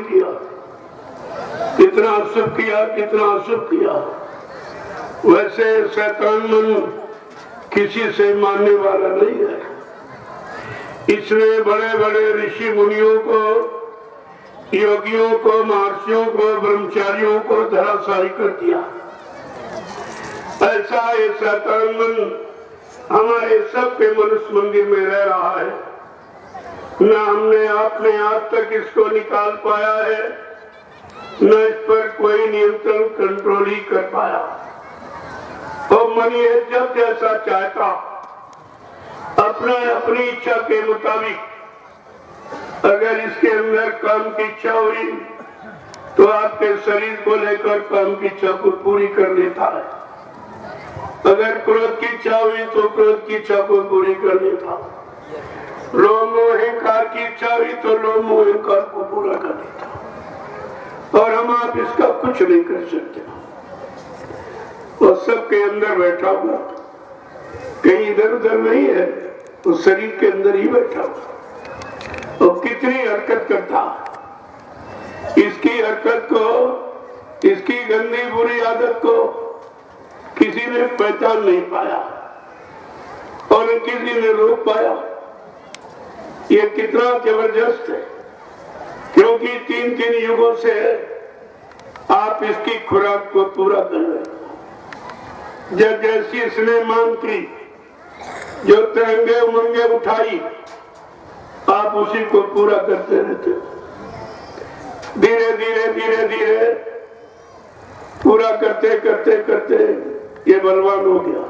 किया, कितना शुभ किया, कितना शुभ किया। वैसे शैतान मन किसी से मानने वाला नहीं है। इसने बड़े बड़े ऋषि मुनियों को, योगियों को, महर्षियों को, ब्रह्मचारियों को धराशायी कर दिया। ऐसा ये शैतान मन हमारे सबके मनुष्य मंदिर में रह रहा है। न हमने आपने आज तक इसको निकाल पाया है, न इस पर कोई नियंत्रण कंट्रोल ही कर पाया। और मन ये जब जैसा चाहता अपनी इच्छा के मुताबिक अगर इसके अंदर काम की इच्छा हुई तो आपके शरीर को लेकर काम की इच्छा को पूरी कर लेता है। अगर क्रोध की इच्छा हुई तो क्रोध की इच्छा को पूरी कर लेता है। लोभ मोह अहंकार की इच्छा हुई तो लोभ मोह अहंकार को पूरा कर देता। और हम आप इसका कुछ नहीं कर सकते। और सबके अंदर बैठा हुआ, कहीं इधर उधर नहीं है, तो शरीर के अंदर ही बैठा हुआ और कितनी हरकत करता। इसकी हरकत को, इसकी गंदी बुरी आदत को किसी ने पहचान नहीं पाया और किसी ने रोक पाया। ये कितना जबरदस्त है, क्योंकि 3-3 युगों से आप इसकी खुराक को पूरा कर रहे हैं। जब जैसी इसने मांग की, जो तिरंगे उमंगे उठाई, आप उसी को पूरा करते रहते। धीरे धीरे धीरे धीरे पूरा करते करते करते ये बलवान हो गया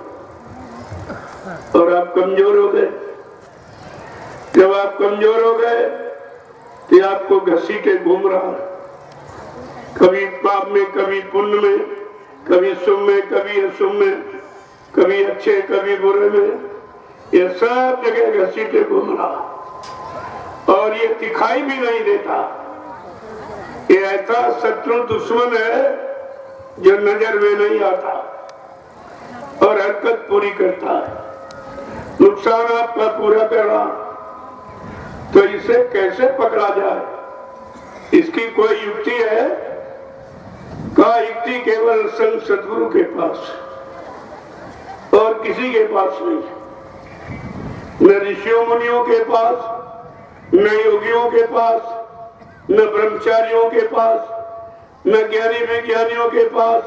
और आप कमजोर हो गए। जब आप कमजोर हो गए तो आपको घसी के घूम रहा है, कभी पाप में, कभी पुण्य में, कभी शुभ में, कभी अशुभ में, कभी अच्छे कभी बुरे में, ये सब जगह घसी के घूम रहा और ये दिखाई भी नहीं देता। ये ऐसा शत्रु दुश्मन है जो नजर में नहीं आता और हरकत पूरी करता है, नुकसान आपका पूरा कर रहा। तो इसे कैसे पकड़ा जाए, इसकी कोई युक्ति है? का युक्ति केवल संत सदगुरु के पास और किसी के पास नहीं। न ऋषियों मुनियों के पास, न योगियों के पास, न ब्रह्मचारियों के पास, न ज्ञानी विज्ञानियों के पास,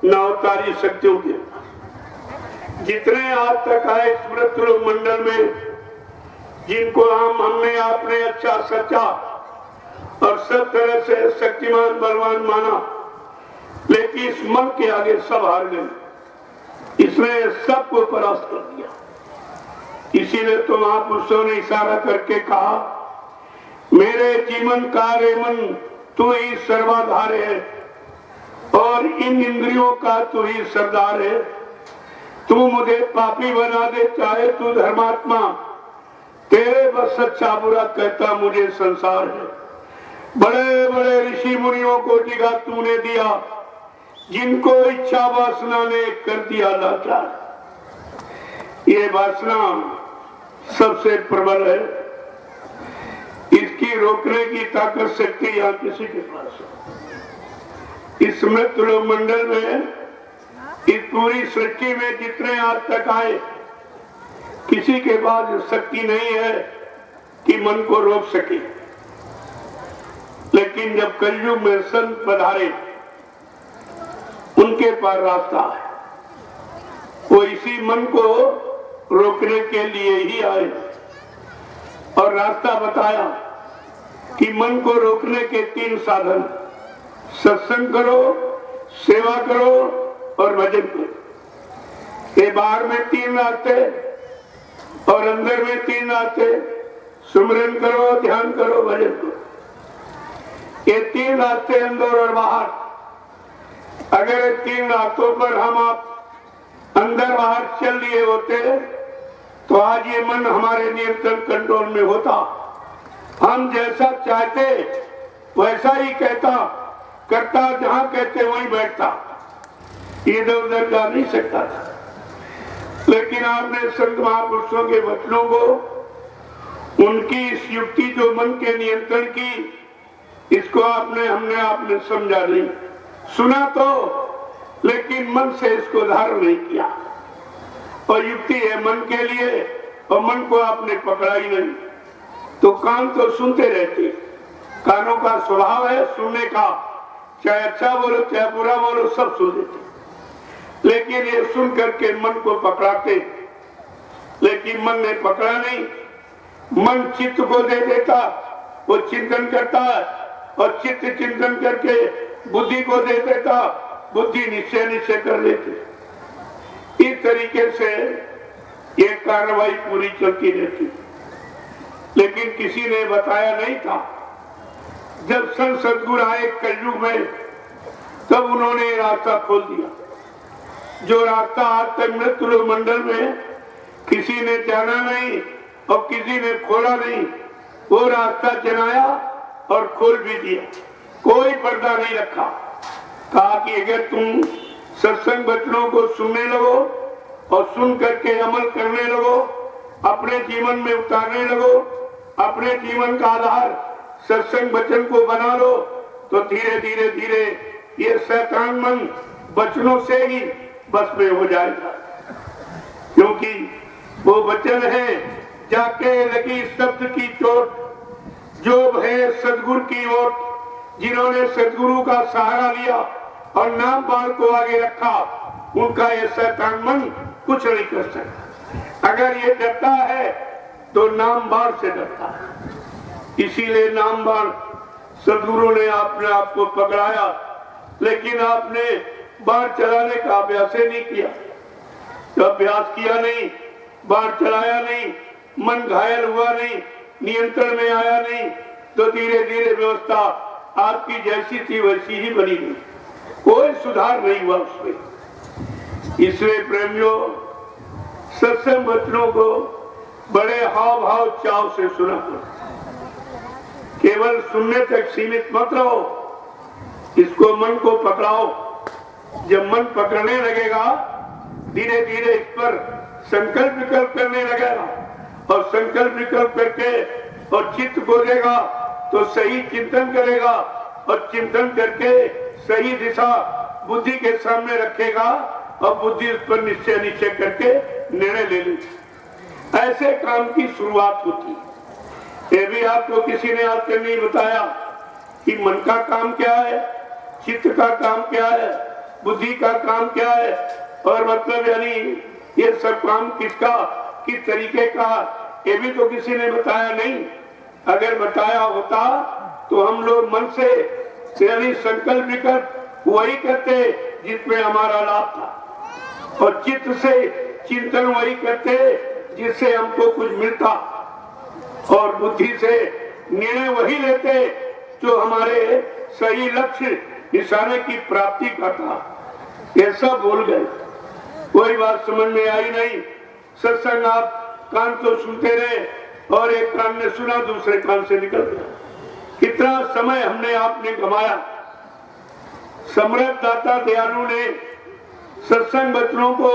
न अवतारी शक्तियों के पास। जितने आज तक आए स्मृत मंडल में, जिनको हमने आपने अच्छा सच्चा और सब तरह से शक्तिमान बलवान माना, लेकिन इस मन के आगे सब हार गए। इसने सबको परास्त कर दिया। इसीलिए तो महापुरुषों ने इशारा करके कहा, मेरे जीवन कार्य मन तू ही सर्वाधार है और इन इंद्रियों का तू ही सरदार है। तू मुझे पापी बना दे चाहे तू धर्मात्मा, तेरे बस सच्चा बुरा कहता मुझे संसार है। बड़े बड़े ऋषि मुनियों को जिगा तूने दिया, जिनको इच्छा वासना ने कर दिया लाचार। ये वासना सबसे प्रबल है, इसकी रोकने की ताकत शक्ति यहाँ किसी के पास है। इस मृत मंडल में, इस पूरी सृष्टि में जितने आज तक आए, किसी के पास शक्ति नहीं है कि मन को रोक सके। लेकिन जब कलयुग में संत पधारे, उनके पास रास्ता है। वो इसी मन को रोकने के लिए ही आए और रास्ता बताया कि मन को रोकने के 3 साधन, सत्संग करो, सेवा करो और भजन करो। ये बाहर में 3 रास्ते और अंदर में 3 रास्ते, सुमरन करो, ध्यान करो, भजन करो। ये 3 रास्ते अंदर और बाहर। अगर 3 रास्तों पर हम आप अंदर बाहर चल लिए होते तो आज ये मन हमारे नियंत्रण कंट्रोल में होता। हम जैसा चाहते वैसा ही कहता करता, जहां कहते वहीं बैठता, इधर उधर जा नहीं सकता था। लेकिन आपने संत महापुरुषों के वचनों को, उनकी इस युक्ति जो मन के नियंत्रण की, इसको हमने समझा नहीं, सुना तो लेकिन मन से इसको धारण नहीं किया। और युक्ति है मन के लिए और मन को आपने पकड़ा ही नहीं, तो कान तो सुनते रहते, कानों का स्वभाव है सुनने का, चाहे अच्छा बोलो चाहे बुरा बोलो सब सुन लेते, लेकिन ये सुन करके मन को पकड़ाते, लेकिन मन ने पकड़ा नहीं। मन चित्त को दे देता, वो चिंतन करता है, और चित्त चिंतन करके बुद्धि को दे देता, बुद्धि निश्चय कर लेती। इस तरीके से ये कार्रवाई पूरी चलती रहती, लेकिन किसी ने बताया नहीं था। जब संत सद्गुरु आए कलयुग में, तब उन्होंने रास्ता खोल दिया, जो रास्ता आज तक मृत्यु मंडल में किसी ने जाना नहीं और किसी ने खोला नहीं, वो रास्ता जनाया और खोल भी दिया, कोई पर्दा नहीं रखा। कहा कि अगर तुम सत्संग वचनों को सुनने लगो और सुन करके अमल करने लगो, अपने जीवन में उतारने लगो, अपने जीवन का आधार सत्संग वचन को बना लो, तो धीरे धीरे धीरे ये शैतान मन वचनों से ही बस में हो जाएगा। क्योंकि वो वचन है, जाके लगी शब्द की चोट, जो है सदगुरु की ओर, जिन्होंने सदगुरु का सहारा लिया और नाम बाण को आगे रखा, उनका ये शैतान मन कुछ नहीं कर सकता। अगर ये डरता है तो नाम बाण से डरता है, इसीलिए नाम बाण सदगुरु ने अपने आप को पकड़ाया, लेकिन आपने बाण चलाने का अभ्यास नहीं किया। तो अभ्यास किया नहीं, बाण चलाया नहीं, मन घायल हुआ नहीं, नियंत्रण में आया नहीं, तो धीरे धीरे व्यवस्था आपकी जैसी थी वैसी ही बनी गई, कोई सुधार नहीं हुआ उसमें। इसलिए प्रेमियों, सत्संग वचनों को बड़े हाव भाव चाव से सुना करो, केवल सुनने तक सीमित मत रहो, इसको मन को पकड़ाओ। जब मन पकड़ने लगेगा, धीरे धीरे इस पर संकल्प विकल्प करने लगेगा, और संकल्प विकल्प करके और चित्त को देगा तो सही चिंतन करेगा, और चिंतन करके सही दिशा बुद्धि के सामने रखेगा, और बुद्धि उस पर निश्चय करके निर्णय ले लेगी। ऐसे काम की शुरुआत होती है। ये भी आपको किसी ने आज तक नहीं बताया कि मन का काम क्या है, चित्त का काम क्या है, बुद्धि का काम क्या है, और मतलब यानी ये सब काम किसका, किस तरीके का, ये भी तो किसी ने बताया नहीं। अगर बताया होता तो हम लोग मन से यानी संकल्प विकल्प वही करते जिसमें हमारा लाभ था, और चित्त से चिंतन वही करते जिससे हमको कुछ मिलता, और बुद्धि से निर्णय वही लेते जो हमारे सही लक्ष्य निशाने की प्राप्ति का था। ये सब भूल गए, कोई बात समझ में आई नहीं। सत्संग आप कान तो सुनते रहे, और एक कान ने सुना दूसरे कान से निकल गया। कितना समय हमने आपने गंवाया। समृद्ध दाता दयालु ने सत्संग वचनों को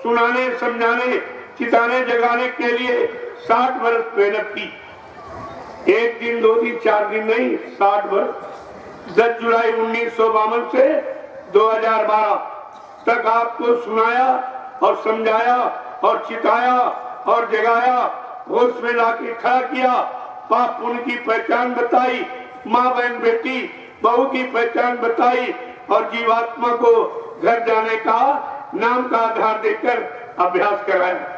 सुनाने, समझाने, चिताने, जगाने के लिए 60 वर्ष मेहनत की। एक दिन, 2 दिन, 4 दिन नहीं, 60 वर्ष। 10 जुलाई 1952 से 2012 तक आपको सुनाया और समझाया और चिताया और जगाया, होश में लाके खड़ा किया, पाप पुण्य की पहचान बताई, माँ बहन बेटी बहू की पहचान बताई, और जीवात्मा को घर जाने का नाम का आधार देकर अभ्यास कराया।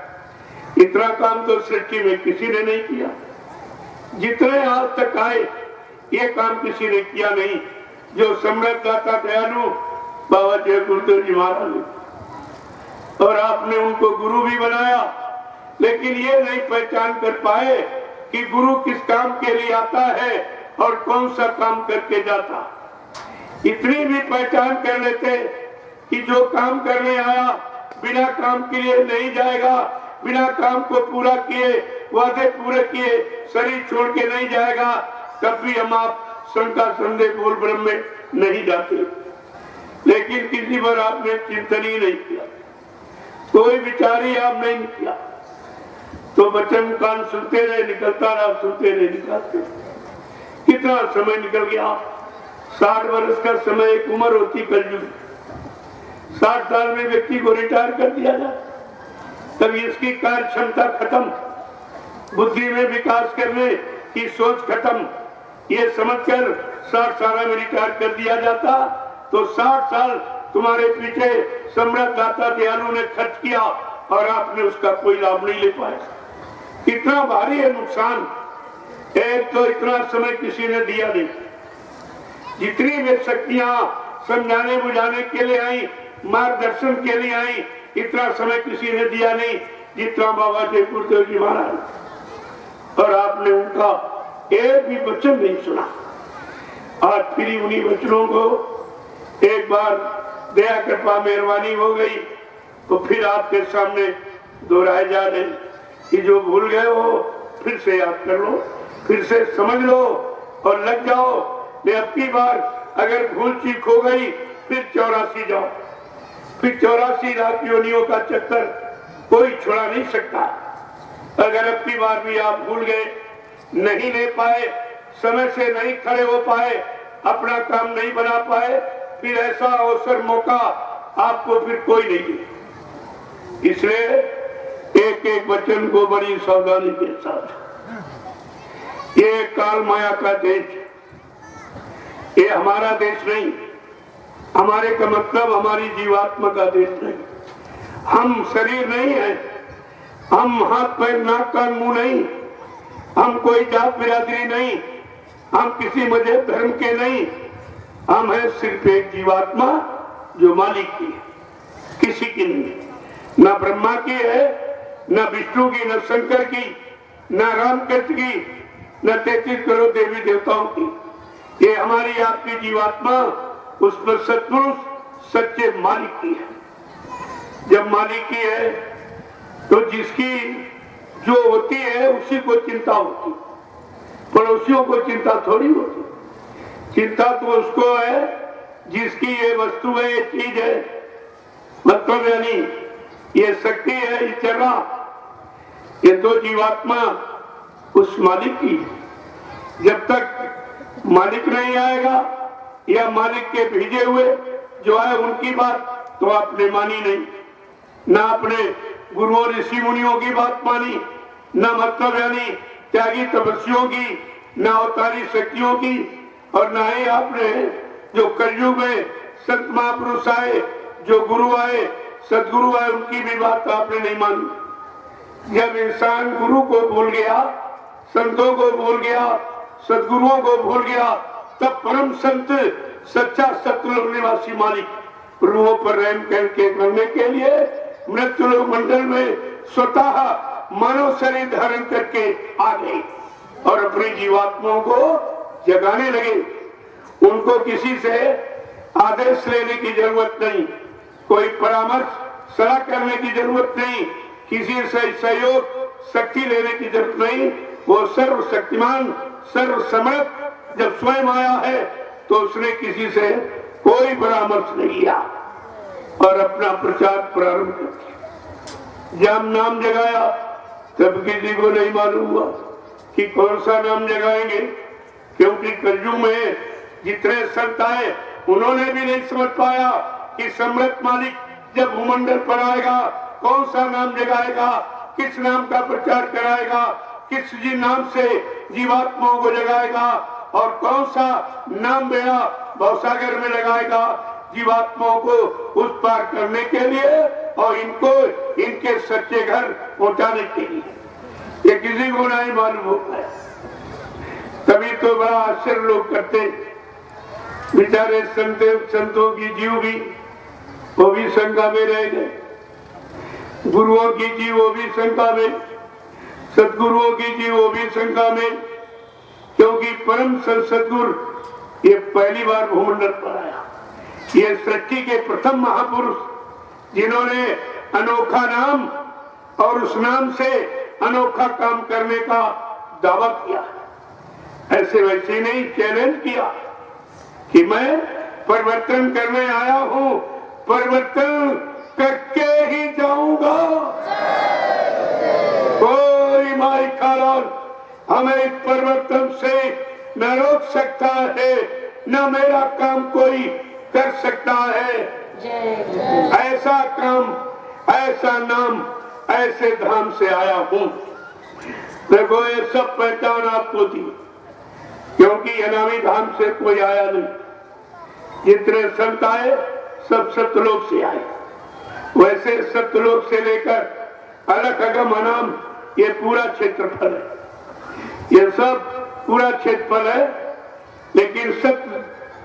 इतना काम तो सृष्टि में किसी ने नहीं किया। जितने आज तक आए, ये काम किसी ने किया नहीं जो समृद्ध दाता दयालु बाबा जय गुरुदेव जी महाराज ने। और आपने उनको गुरु भी बनाया, लेकिन ये नहीं पहचान कर पाए कि गुरु किस काम के लिए आता है और कौन सा काम करके जाता। इतनी भी पहचान कर लेते कि जो काम करने आया बिना काम के लिए नहीं जाएगा, बिना काम को पूरा किए, वादे पूरे किए, शरीर छोड़ के नहीं जाएगा, तब भी हम आप शंका संदेह बोल ब्रह्म में नहीं जाते। लेकिन किसी पर आपने चिंतन ही नहीं किया, कोई विचार ही आप नहीं किया, तो वचन कान सुनते रहे, निकलता रहा, सुनते रहे, निकलते। कितना समय निकल गया। 60 वर्ष का समय एक उम्र होती कलयुग। 60 साल में व्यक्ति को रिटायर कर दिया जाए, तब इसकी कार्य क्षमता खत्म, बुद्धि में विकास करने की सोच खत्म। ये समझकर 60 साल में रिटायर कर दिया जाता तो 60 साल तुम्हारे पीछे सम्राट दाता दयालु ने खर्च किया और आपने उसका कोई लाभ नहीं ले पाए। कितना भारी है नुकसान। एक तो इतना समय किसी ने दिया नहीं, जितनी वे शक्तियां समझाने बुझाने के लिए आई, मार्गदर्शन के लिए आई, इतना समय किसी ने दिया नहीं जितना बाबा जय गुरुदेव जी महाराज। और आपने उनका एक भी वचन नहीं सुना। आज फिर उन्हीं वचनों को एक बार दया कृपा मेहरबानी हो गई तो फिर आपके सामने दोहराए जा रहे कि जो भूल गए हो फिर से याद कर लो, फिर से समझ लो और लग जाओ। मैं अब की बार अगर भूल चूक हो गई फिर 84 जाओ, फिर 84 लाख योनियों का चक्कर कोई छुड़ा नहीं सकता। अगर अब की बार भी आप भूल गए, नहीं ले पाए, समय से नहीं खड़े हो पाए, अपना काम नहीं बना पाए, फिर ऐसा अवसर मौका आपको फिर कोई नहीं दे। इसलिए एक एक वचन को बड़ी सावधानी के साथ, ये काल माया का देश, ये हमारा देश नहीं। हमारे का मतलब हमारी जीवात्मा का देश नहीं। हम शरीर नहीं है, हम हाथ पैर नाक कान मुंह नहीं, हम कोई जात बिरादरी नहीं, हम किसी मजहब धर्म के नहीं। हम है सिर्फ एक जीवात्मा जो मालिक की है, किसी की नहीं। न ब्रह्मा की है, न विष्णु की, न शंकर की, न रामकृष्ण की, न 33 करोड़ देवी देवताओं की। ये हमारी आपकी जीवात्मा उस पर सचमुच सच्चे मालिक की है। जब मालिक की है तो जिसकी जो होती है उसी को चिंता होती, पड़ोसियों को चिंता थोड़ी होती। चिंता तो उसको है जिसकी ये वस्तु है, ये चीज है, मतलब यानी ये शक्ति है, ये चर्रा, ये तो जीवात्मा उस मालिक की। जब तक मालिक नहीं आएगा या मालिक के भेजे हुए जो है उनकी बात तो आपने मानी नहीं, ना अपने गुरुओं ऋषि मुनियों की बात मानी, ना मतलब यानी त्यागी तपस्वियों की, ना अवतारी शक्तियों की, और ना ही आपने जो कलयुग में संत महापुरुष आए, जो गुरु आए, सदगुरु आए, उनकी भी बात आपने नहीं मानी। जब इंसान गुरु को भूल गया, संतों को भूल गया, सदगुरुओं को भूल गया, तब परम संत सच्चा सतलोक निवासी मालिक रूहों पर रहम करने के लिए मृत्युलोक मंडल में स्वतः मानव शरीर धारण करके आ गए और अपनी जीवात्माओं को जगाने लगे। उनको किसी से आदेश लेने की जरूरत नहीं, कोई परामर्श सलाह करने की जरूरत नहीं, किसी से सहयोग शक्ति लेने की जरूरत नहीं। वो सर्वशक्तिमान सर्वसमर्थ जब स्वयं आया है तो उसने किसी से कोई परामर्श नहीं लिया और अपना प्रचार प्रारंभ कर दिया। जब नाम जगाया तब किसी को नहीं मालूम हुआ कि कौन सा नाम जगाएंगे, क्योंकि कलयुग में जितने संत आए उन्होंने भी नहीं समझ पाया कि सम्राट मालिक जब भूमंडल पर आएगा कौन सा नाम जगाएगा, किस नाम का प्रचार कराएगा, किस जी नाम से जीवात्माओं को जगाएगा और कौन सा नाम बेड़ा भवसागर में लगाएगा जीवात्माओं को उस पार करने के लिए और इनको इनके सच्चे घर पहुंचाने के लिए। ये किसी को नहीं मालूम होता है। तभी तो बड़ा आश्चर्य लोग करते, बेचारे संतों की जीव भी वो भी शंका में रह गए, गुरुओं की जीव वो भी शंका में, सदगुरुओं की जीव वो भी शंका में, क्योंकि परम सदगुरु ये पहली बार भूमंडल पर आया। ये सृष्टि के प्रथम महापुरुष जिन्होंने अनोखा नाम और उस नाम से अनोखा काम करने का दावा किया। ऐसे वैसे नहीं चैलेंज किया कि मैं परिवर्तन करने आया हूं, परिवर्तन करके ही जाऊंगा। कोई माई खालाल हमें इस परिवर्तन से न रोक सकता है, न मेरा काम कोई कर सकता है। ऐसा काम, ऐसा नाम, ऐसे धाम से आया हूँ। देखो ये सब पहचान आपको दी, क्योंकि अनामी धाम से कोई आया नहीं। जितने संत आए सब सतलोक से आए। वैसे सतलोक से लेकर अलग अगम अनाम ये पूरा क्षेत्रफल है, ये सब पूरा क्षेत्रफल है। लेकिन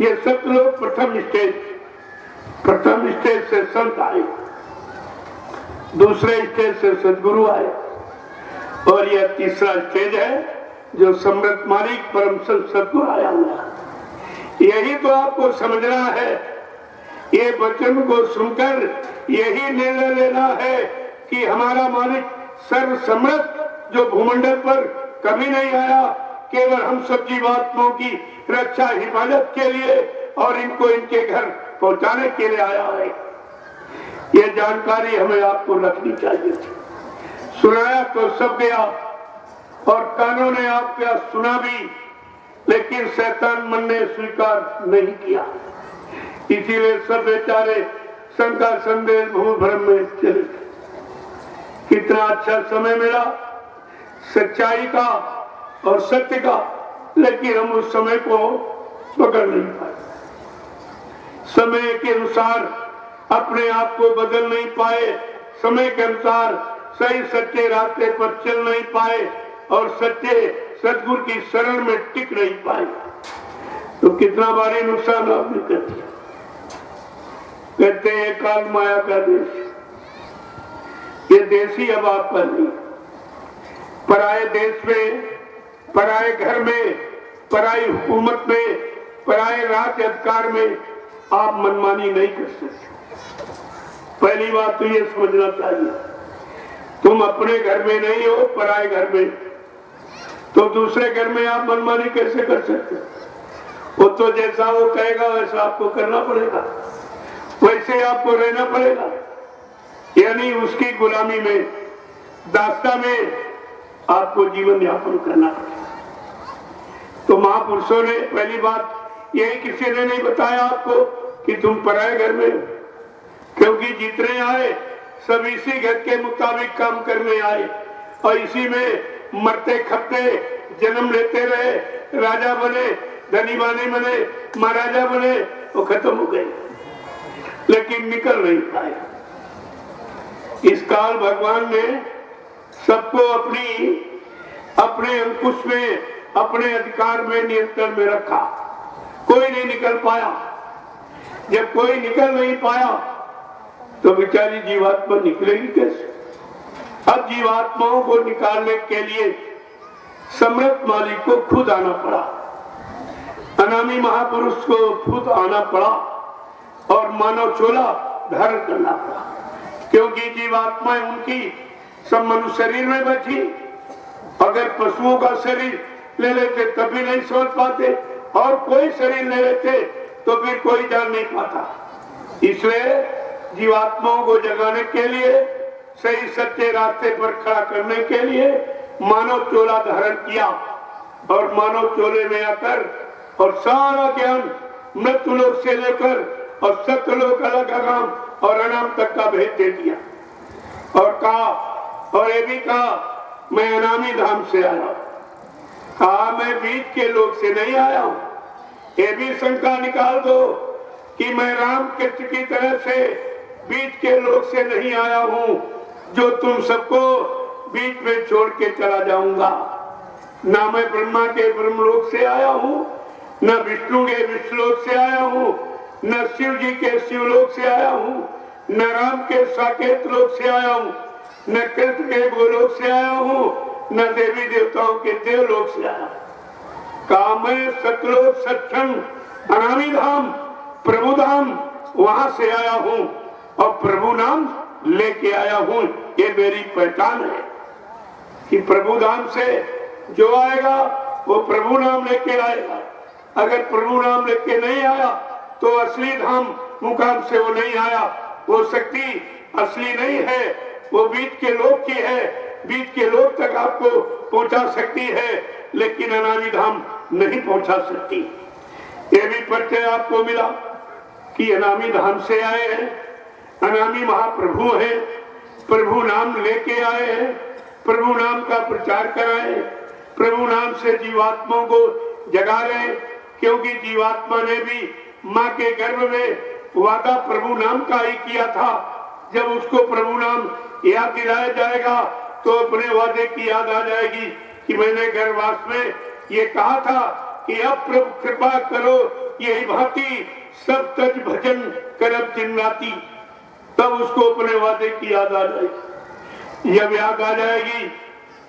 ये सतलोक प्रथम स्टेज से संत आए, दूसरे स्टेज से सदगुरु आए, और यह तीसरा स्टेज है जो समृद्ध मालिक परम संत सदगुरु आया हुआ। यही तो आपको समझना है। ये वचन को सुनकर यही निर्णय लेना है कि हमारा मालिक सर्व समृद्ध जो भूमंडल पर कभी नहीं आया, केवल हम सब जीवात्माओं की रक्षा हिफाजत के लिए और इनको इनके घर पहुंचाने के लिए आया है। ये जानकारी हमें आपको रखनी चाहिए थी। सुनाया तो सब गया और कानों ने आपका सुना भी, लेकिन शैतान मन ने स्वीकार नहीं किया। इसीलिए सब बेचारे शंका संदेह भूल भ्रम में चले गए। कितना अच्छा समय मिला सच्चाई का और सत्य का, लेकिन हम उस समय को पकड़ नहीं पाए। समय के अनुसार अपने आप को बदल नहीं पाए, समय के अनुसार सही सच्चे रास्ते पर चल नहीं पाए और सच्चे सदगुरु की शरण में टिक नहीं पाए। तो कितना भारी नुकसान आपने कर दिया। कहते हैं काल माया का देश, ये देश ही अब आपका नहीं। पराये देश में, पराये घर में, पराई हुकूमत में, पराये राज अधिकार में आप मनमानी नहीं कर सकते। पहली बात तो ये समझना चाहिए, तुम अपने घर में नहीं हो, पराये घर में, तो दूसरे घर में आप मनमानी कैसे कर सकते? वो तो जैसा वो कहेगा वैसा आपको करना पड़ेगा, वैसे आपको रहना पड़ेगा, यानी उसकी गुलामी में, दास्ता में आपको जीवन यापन करना पड़ेगा। तो महापुरुषों ने पहली बात यही किसी ने नहीं बताया आपको कि तुम पराये घर में हो, क्योंकि जितने आए सब इसी घर के मुताबिक काम करने आए और इसी में मरते खपते जन्म लेते रहे, राजा बने, धनी बानी बने, महाराजा बने, वो खत्म हो गए, लेकिन निकल नहीं पाए। इस काल भगवान ने सबको अपने अंकुश में, अपने अधिकार में, नियंत्रण में रखा। कोई नहीं निकल पाया। जब कोई निकल नहीं पाया तो बेचारी जीवात्मा निकलेगी कैसे? अब जीवात्माओं को निकालने के लिए समृद्ध मालिक को खुद आना पड़ा, अनामी महापुरुष को खुद आना पड़ा और मानव चोला धारण करना पड़ा, क्योंकि जीवात्माएं उनकी सब मनुष्य शरीर में बची। अगर पशुओं का शरीर ले लेते तब भी नहीं सोच पाते, और कोई शरीर ले लेते तो फिर कोई जान नहीं पाता। इसलिए जीवात्माओं को जगाने के लिए, सही सच्चे रास्ते पर खड़ा करने के लिए मानव चोला धारण किया, और मानव चोले में आकर और सारा ज्ञान मृत्युलोक से लेकर और सत्यलोक अलग अनाम और अनाम तक का भेद दे दिया और कहा, और ये भी कहा मैं अनामी धाम से आया। कहा मैं बीच के लोक से नहीं आया हूं। ये भी शंका निकाल दो कि मैं राम कृष्ण की तरह से बीच के लोक से नहीं आया हूं, जो तुम सबको बीच में छोड़ के चला जाऊंगा। ना मैं ब्रह्मा के ब्रह्मलोक से आया हूं, न विष्णु के विष्णुलोक से आया हूं, न शिव जी के शिवलोक से आया हूं, न राम के साकेत लोक से आया हूं, न कृष्ण के गोलोक से आया हूं, न देवी देवताओं के देवलोक से आया। कहा मैं सतलोक सत्संग अनामी धाम प्रभु धाम वहां से आया हूं और प्रभु नाम लेके आया हूं। ये मेरी पहचान है कि प्रभु धाम से जो आएगा वो प्रभु नाम लेके आएगा। अगर प्रभु नाम लेके नहीं आया तो असली धाम मुकाम से वो नहीं आया। वो शक्ति असली नहीं है, वो बीच के लोक की है, बीच के लोक तक आपको पहुंचा सकती है, लेकिन अनामी धाम नहीं पहुंचा सकती। ये भी परिचय आपको मिला कि अनामी धाम से आए हैं, अनामी महाप्रभु हैं, प्रभु नाम लेके आए हैं, प्रभु नाम का प्रचार कराए, प्रभु नाम से जीवात्माओं को जगा रहे, क्योंकि जीवात्मा ने भी माँ के गर्भ में वादा प्रभु नाम का ही किया था। जब उसको प्रभु नाम याद दिलाया जाएगा तो अपने वादे की याद आ जाएगी कि मैंने गर्भवास में ये कहा था कि अब प्रभु कृपा करो यही भांति सब तज भजन करब दिन राती। तब उसको अपने वादे की याद आ जाएगी। जब याद आ जाएगी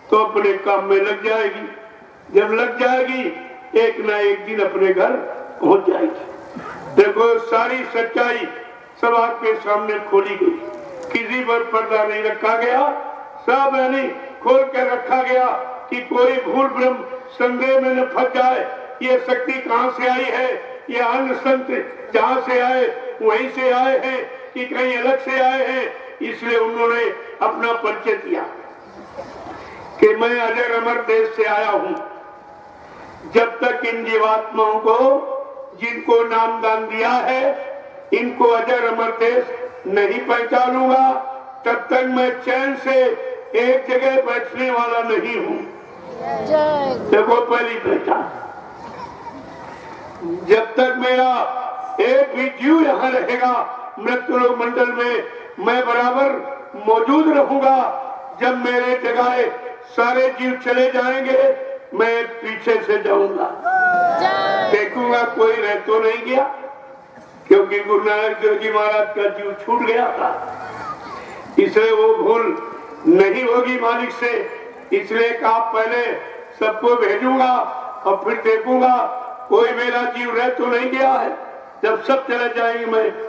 तो अपने काम में लग जाएगी। जब लग जाएगी एक ना एक दिन अपने घर पहुंच जाएगी। देखो सारी सच्चाई सब आपके सामने खोली गई, किसी पर पर्दा नहीं रखा गया, सब यानी खोल कर रखा गया कि कोई भूल भ्रम संदेह में न फंस जाए। ये शक्ति कहाँ से आई है, ये अन्य संत जहाँ से आए वहीं से आए हैं कि कहीं अलग से आए हैं। इसलिए उन्होंने अपना परिचय दिया कि मैं अजर अमर देश से आया हूँ। जब तक इन जीवात्माओं को जिनको नाम दान दिया है इनको अजर अमर देश नहीं पहचानूंगा, तब तक मैं चैन से एक जगह बैठने वाला नहीं हूँ। देखो पहली पहचान, जब तक मेरा एक भी जीव यहाँ रहेगा मृत्युलोक मंडल में, मैं बराबर मौजूद रहूंगा। जब मेरे जगह सारे जीव चले जाएंगे मैं पीछे से जाऊंगा, देखूंगा कोई रह तो नहीं गया, क्योंकि गुरु नानक देव जी महाराज का जीव छूट गया था। इसलिए वो भूल नहीं होगी मालिक से। इसलिए कहा पहले सबको भेजूंगा और फिर देखूंगा कोई मेरा जीव रह तो नहीं गया है। जब सब चले जाएंगे मैं